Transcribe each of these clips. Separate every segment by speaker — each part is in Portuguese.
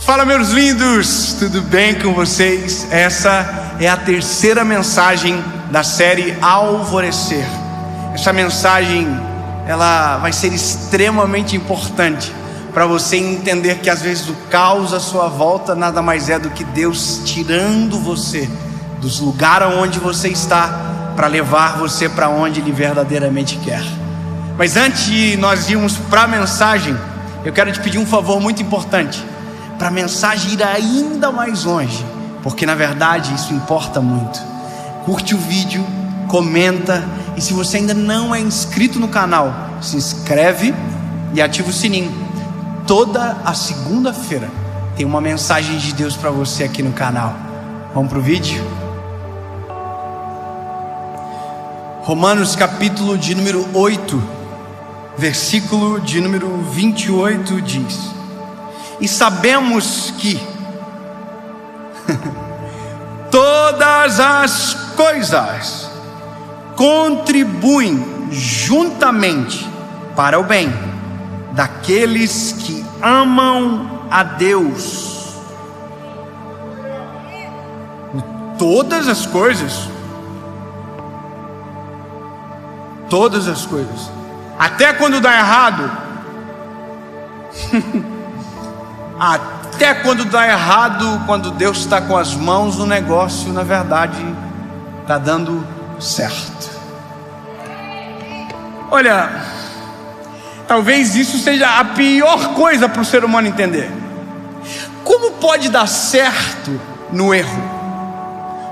Speaker 1: Fala, meus lindos, tudo bem com vocês? Essa é a terceira mensagem da série Alvorecer. Essa mensagem, ela vai ser extremamente importante para você entender que às vezes o caos à sua volta nada mais é do que Deus tirando você dos lugares onde você está para levar você para onde Ele verdadeiramente quer. Mas antes de nós irmos para a mensagem, eu quero te pedir um favor muito importante, para a mensagem ir ainda mais longe, porque na verdade isso importa muito. Curte o vídeo, comenta, e se você ainda não é inscrito no canal, se inscreve e ativa o sininho. Toda a segunda-feira tem uma mensagem de Deus para você aqui no canal. Vamos para o vídeo? Romanos capítulo de número 8, versículo de número 28 diz: e sabemos que todas as coisas contribuem juntamente para o bem daqueles que amam a Deus. Todas as coisas, até quando dá errado, até quando dá errado, quando Deus está com as mãos no negócio, na verdade está dando certo. Olha, talvez isso seja a pior coisa para o ser humano entender. Como pode dar certo no erro?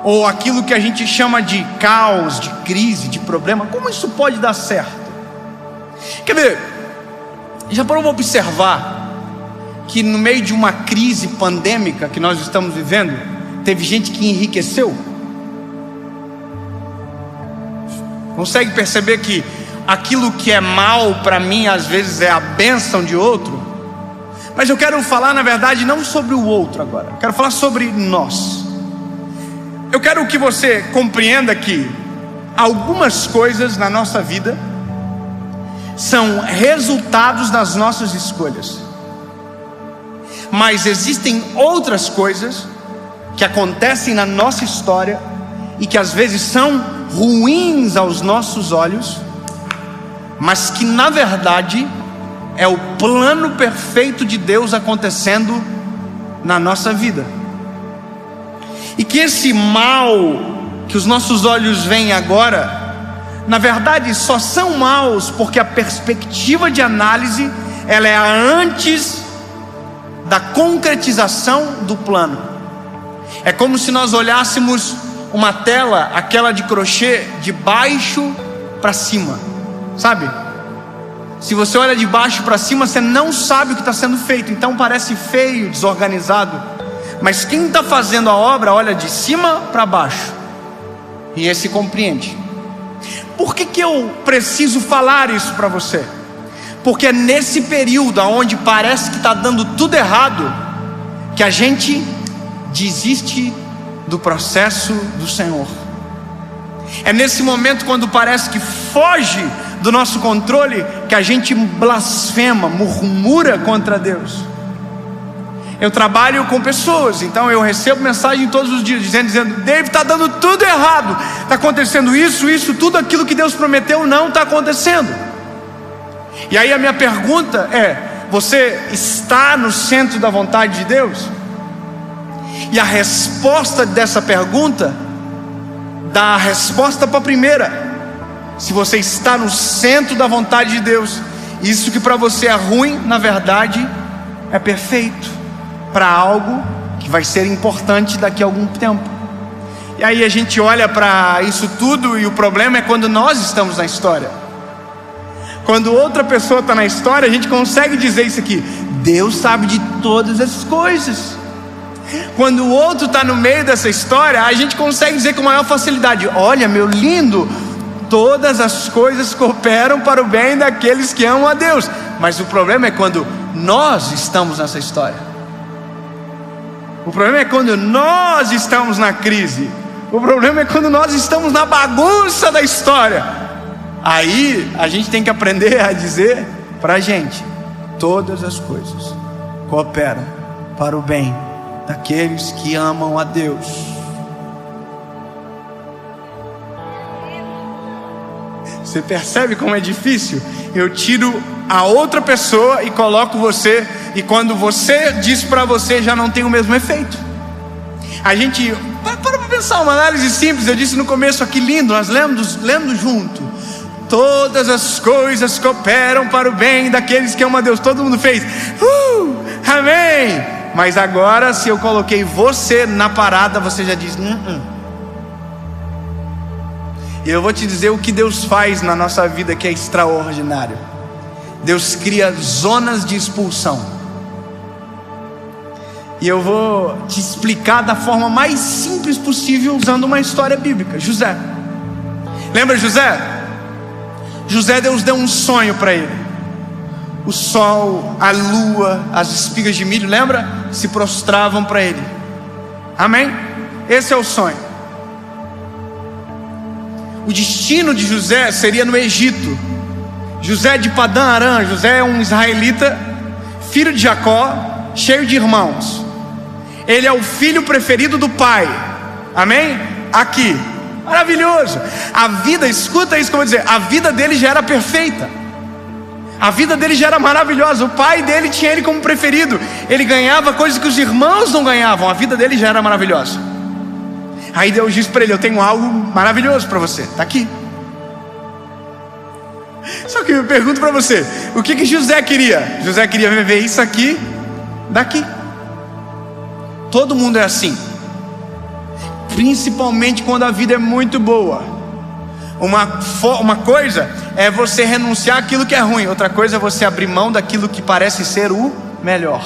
Speaker 1: Ou aquilo que a gente chama de caos, de crise, de problema, como isso pode dar certo? Quer ver, já parou para observar que no meio de uma crise pandêmica que nós estamos vivendo, teve gente que enriqueceu? Consegue perceber que aquilo que é mal para mim às vezes é a bênção de outro? Mas eu quero falar na verdade não sobre o outro agora, eu quero falar sobre nós. Eu quero que você compreenda que algumas coisas na nossa vida são resultados das nossas escolhas, mas existem outras coisas que acontecem na nossa história e que às vezes são ruins aos nossos olhos, mas que na verdade é o plano perfeito de Deus acontecendo na nossa vida. E que esse mal que os nossos olhos veem agora, na verdade só são maus porque a perspectiva de análise, ela é antes da concretização do plano. É como se nós olhássemos uma tela, aquela de crochê, de baixo para cima, sabe? Se você olha de baixo para cima, você não sabe o que está sendo feito, então parece feio, desorganizado. Mas quem está fazendo a obra olha de cima para baixo e esse compreende. Por que eu preciso falar isso para você? Porque é nesse período onde parece que está dando tudo errado que a gente desiste do processo do Senhor. É nesse momento, quando parece que foge do nosso controle, que a gente blasfema, murmura contra Deus. Eu trabalho com pessoas, então eu recebo mensagem todos os dias dizendo: David, está dando tudo errado, está acontecendo isso, tudo aquilo que Deus prometeu não está acontecendo. E aí a minha pergunta é: você está no centro da vontade de Deus? E a resposta dessa pergunta dá a resposta para a primeira. Se você está no centro da vontade de Deus, isso que para você é ruim, na verdade é perfeito para algo que vai ser importante daqui a algum tempo. E aí a gente olha para isso tudo, e o problema é quando nós estamos na história. Quando outra pessoa está na história, a gente consegue dizer isso aqui: Deus sabe de todas as coisas. Quando o outro está no meio dessa história, a gente consegue dizer com maior facilidade: olha, meu lindo, todas as coisas cooperam para o bem daqueles que amam a Deus. Mas o problema é quando nós estamos nessa história. O problema é quando nós estamos na crise. O problema é quando nós estamos na bagunça da história. Aí a gente tem que aprender a dizer pra gente: todas as coisas cooperam para o bem daqueles que amam a Deus. Você percebe como é difícil? Eu tiro a outra pessoa e coloco você, e quando você diz para você, já não tem o mesmo efeito. A gente, para pensar, uma análise simples. Eu disse no começo aqui, lindo, nós lendo junto. Todas as coisas cooperam para o bem daqueles que amam a Deus. Todo mundo fez, amém. Mas agora, se eu coloquei você na parada, você já diz, E eu vou te dizer o que Deus faz na nossa vida, que é extraordinário. Deus cria zonas de expulsão. E eu vou te explicar da forma mais simples possível, usando uma história bíblica. José. Lembra José? José, Deus deu um sonho para ele. O sol, a lua, as espigas de milho, lembra? Se prostravam para ele. Amém? Esse é o sonho. O destino de José seria no Egito. José de Padã Arã. José é um israelita, filho de Jacó, cheio de irmãos. Ele é o filho preferido do pai. Amém? Aqui. Maravilhoso. A vida, escuta isso que eu vou dizer, a vida dele já era perfeita. A vida dele já era maravilhosa. O pai dele tinha ele como preferido. Ele ganhava coisas que os irmãos não ganhavam. A vida dele já era maravilhosa. Aí Deus disse para ele, eu tenho algo maravilhoso para você, está aqui. Só que eu pergunto para você, o que José queria? José queria viver isso aqui, daqui. Todo mundo é assim, principalmente quando a vida é muito boa. Uma coisa é você renunciar àquilo que é ruim, outra coisa é você abrir mão daquilo que parece ser o melhor.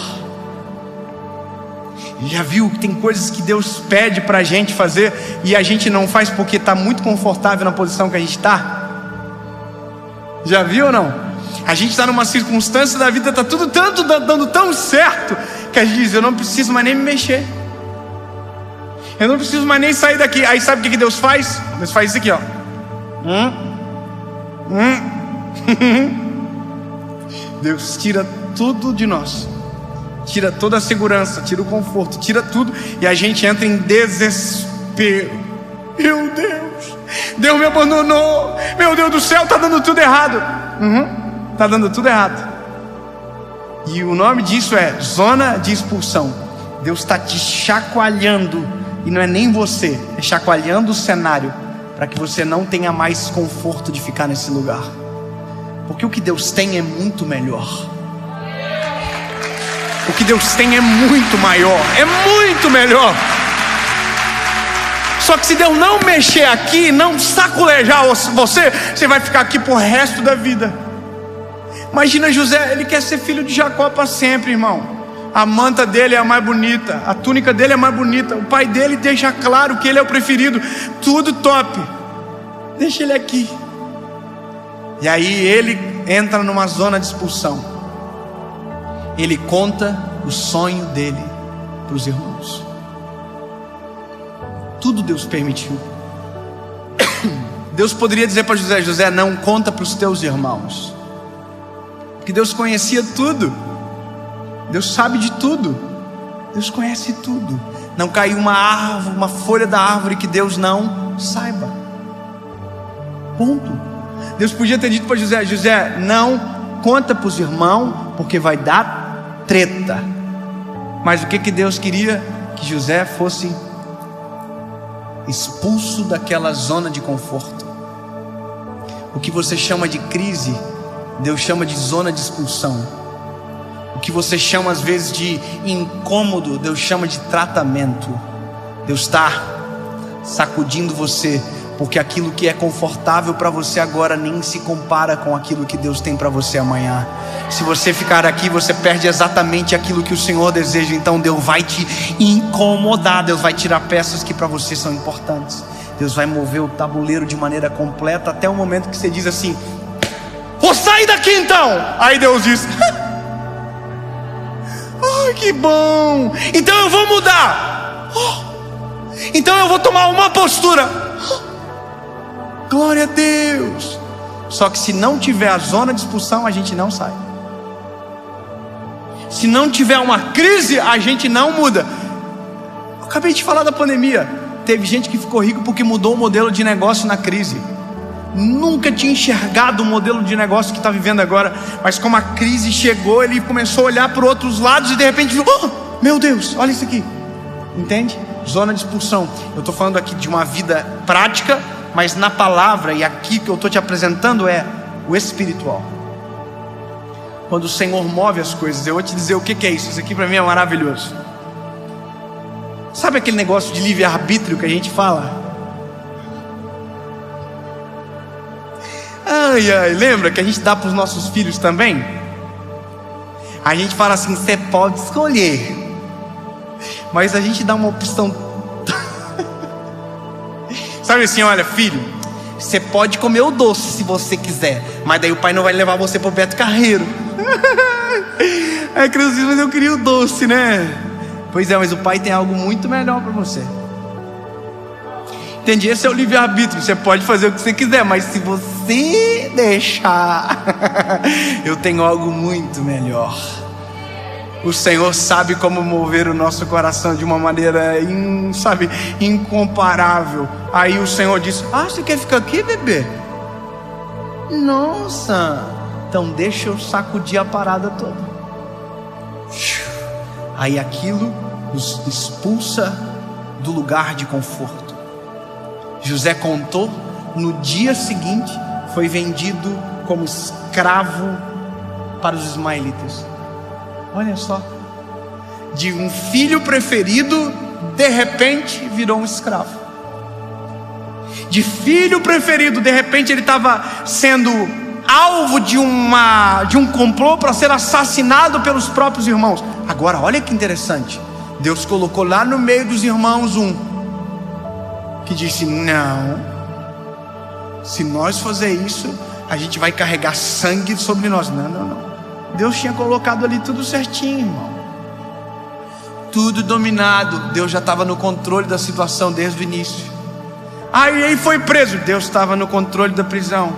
Speaker 1: Já viu que tem coisas que Deus pede para a gente fazer e a gente não faz porque está muito confortável na posição que a gente está? Já viu ou não? A gente está numa circunstância da vida, está tudo dando tão certo, que a gente diz, eu não preciso mais nem me mexer, eu não preciso mais nem sair daqui. Aí sabe o que Deus faz? Deus faz isso aqui, ó. Deus tira tudo de nós, tira toda a segurança, tira o conforto, tira tudo, e a gente entra em desespero. Meu Deus me abandonou, meu Deus do céu, está dando tudo errado. Está dando tudo errado. E o nome disso é zona de expulsão. Deus está te chacoalhando, e não é nem você, é chacoalhando o cenário, para que você não tenha mais conforto de ficar nesse lugar, porque o que Deus tem é muito melhor. O que Deus tem é muito maior, é muito melhor. Só que se Deus não mexer aqui, não sacolejar você, você vai ficar aqui pro resto da vida. Imagina José, ele quer ser filho de Jacó para sempre, irmão. A manta dele é a mais bonita, a túnica dele é a mais bonita, o pai dele deixa claro que ele é o preferido, tudo top. Deixa ele aqui. E aí ele entra numa zona de expulsão. Ele conta o sonho dele para os irmãos. Tudo Deus permitiu. Deus poderia dizer para José, José, não conta para os teus irmãos, porque Deus conhecia tudo. Deus sabe de tudo. Deus conhece tudo. Não caiu uma árvore, uma folha da árvore que Deus não saiba. Ponto. Deus podia ter dito para José, José, não conta para os irmãos, porque vai dar treta. Mas o que Deus queria? Que José fosse expulso daquela zona de conforto. O que você chama de crise, Deus chama de zona de expulsão. O que você chama às vezes de incômodo, Deus chama de tratamento. Deus está sacudindo você, porque aquilo que é confortável para você agora nem se compara com aquilo que Deus tem para você amanhã. Se você ficar aqui, você perde exatamente aquilo que o Senhor deseja. Então Deus vai te incomodar, Deus vai tirar peças que para você são importantes. Deus vai mover o tabuleiro de maneira completa, até o momento que você diz assim, vou sair daqui então. Aí Deus diz, ai que bom, então eu vou mudar, então eu vou tomar uma postura, glória a Deus. Só que se não tiver a zona de expulsão, a gente não sai. Se não tiver uma crise, a gente não muda. Eu acabei de falar da pandemia. Teve gente que ficou rico porque mudou o modelo de negócio na crise. Nunca tinha enxergado o modelo de negócio que está vivendo agora, mas como a crise chegou, ele começou a olhar para outros lados e de repente viu: oh, meu Deus, olha isso aqui. Entende? Zona de expulsão. Eu estou falando aqui de uma vida prática, mas na palavra, e aqui que eu estou te apresentando é o espiritual. Quando o Senhor move as coisas, eu vou te dizer o que é isso. Isso aqui para mim é maravilhoso. Sabe aquele negócio de livre-arbítrio que a gente fala? Lembra que a gente dá para os nossos filhos também? A gente fala assim: você pode escolher, mas a gente dá uma opção. Sabe assim: olha filho, você pode comer o doce se você quiser, mas daí o pai não vai levar você para o Beto Carreiro. Aí a criança diz: mas eu queria o doce, né? Pois é, mas o pai tem algo muito melhor para você. Entendi? Esse é o livre-arbítrio. Você pode fazer o que você quiser, mas se você deixar, eu tenho algo muito melhor. O Senhor sabe como mover o nosso coração de uma maneira, incomparável. Aí o Senhor disse: ah, você quer ficar aqui, bebê? Nossa, então deixa eu sacudir a parada toda. Aí aquilo nos expulsa do lugar de conforto. José contou, no dia seguinte foi vendido como escravo para os ismaelitas. Olha só, de um filho preferido, de repente virou um escravo. De filho preferido, de repente ele estava sendo alvo de um complô para ser assassinado pelos próprios irmãos. Agora olha que interessante, Deus colocou lá no meio dos irmãos que disse: não, se nós fazer isso, a gente vai carregar sangue sobre nós. Não. Deus tinha colocado ali tudo certinho, irmão. Tudo dominado. Deus já estava no controle da situação desde o início. Aí ele foi preso, Deus estava no controle da prisão.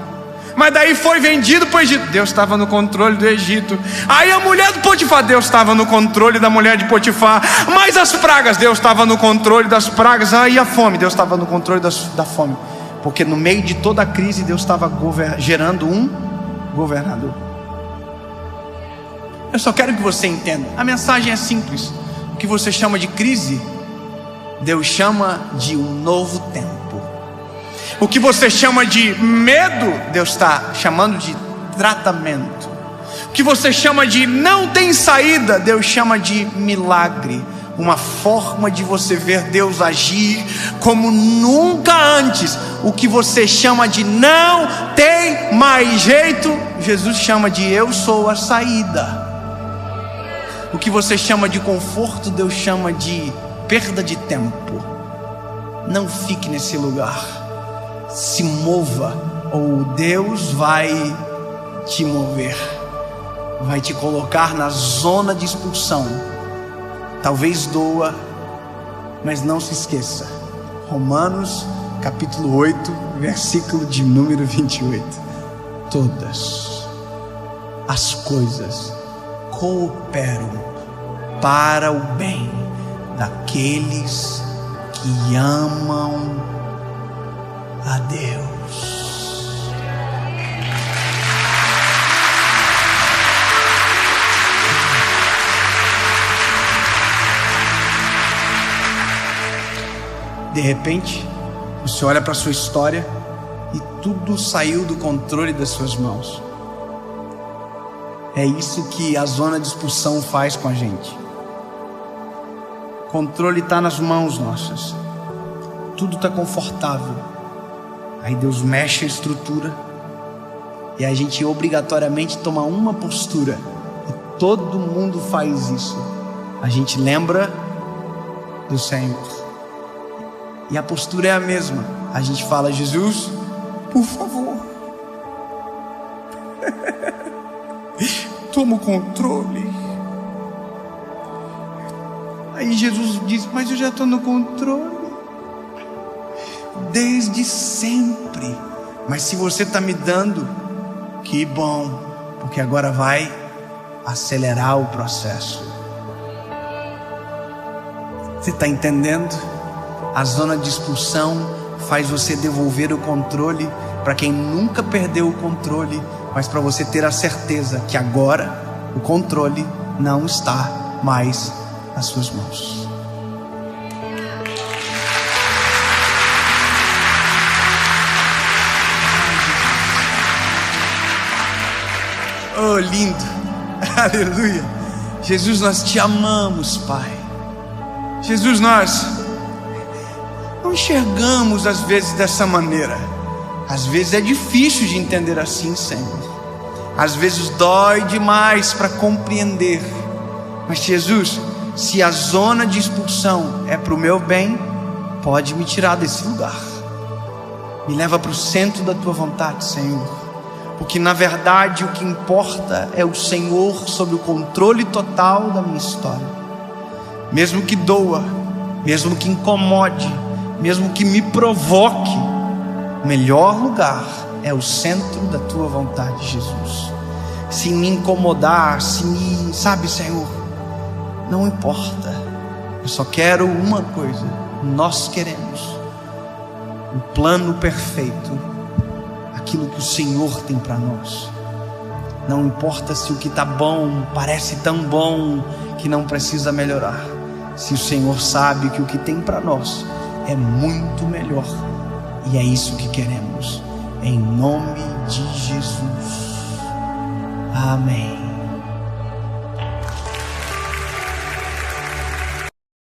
Speaker 1: Mas daí foi vendido para o Egito, Deus estava no controle do Egito. Aí a mulher do Potifar, Deus estava no controle da mulher de Potifar. Mas as pragas, Deus estava no controle das pragas. E a fome, Deus estava no controle da fome. Porque no meio de toda a crise, Deus estava gerando um governador. Eu só quero que você entenda, a mensagem é simples. O que você chama de crise, Deus chama de um novo tempo. O que você chama de medo, Deus está chamando de tratamento. O que você chama de não tem saída, Deus chama de milagre. Uma forma de você ver Deus agir como nunca antes. O que você chama de não tem mais jeito, Jesus chama de eu sou a saída. O que você chama de conforto, Deus chama de perda de tempo. Não fique nesse lugar. Se mova, ou Deus vai te mover, vai te colocar na zona de expulsão. Talvez doa, mas não se esqueça, Romanos capítulo 8, versículo de número 28. Todas as coisas cooperam para o bem daqueles que amam a Deus. De repente, você olha para a sua história e tudo saiu do controle das suas mãos. É isso que a zona de expulsão faz com a gente. O controle está nas mãos nossas. Tudo está confortável. Aí Deus mexe a estrutura e a gente obrigatoriamente toma uma postura. E todo mundo faz isso. A gente lembra do Senhor. E a postura é a mesma. A gente fala: Jesus, por favor, toma o controle. Aí Jesus diz: mas eu já estou no controle desde sempre. Mas se você está me dando, que bom, porque agora vai acelerar o processo. Você está entendendo? A zona de expulsão faz você devolver o controle para quem nunca perdeu o controle, mas para você ter a certeza que agora o controle não está mais nas suas mãos. Oh, lindo, aleluia. Jesus, nós te amamos, Pai. Jesus, nós não enxergamos às vezes dessa maneira. Às vezes é difícil de entender assim, Senhor. Às vezes dói demais para compreender. Mas Jesus, se a zona de expulsão é para o meu bem, pode me tirar desse lugar. Me leva para o centro da tua vontade, Senhor. Porque na verdade o que importa é o Senhor sob o controle total da minha história. Mesmo que doa, mesmo que incomode, mesmo que me provoque, o melhor lugar é o centro da tua vontade, Jesus. Se me incomodar, sabe, Senhor, não importa. Eu só quero uma coisa. Nós queremos o plano perfeito, aquilo que o Senhor tem para nós. Não importa se o que está bom parece tão bom que não precisa melhorar. Se o Senhor sabe que o que tem para nós é muito melhor, e é isso que queremos, em nome de Jesus. Amém.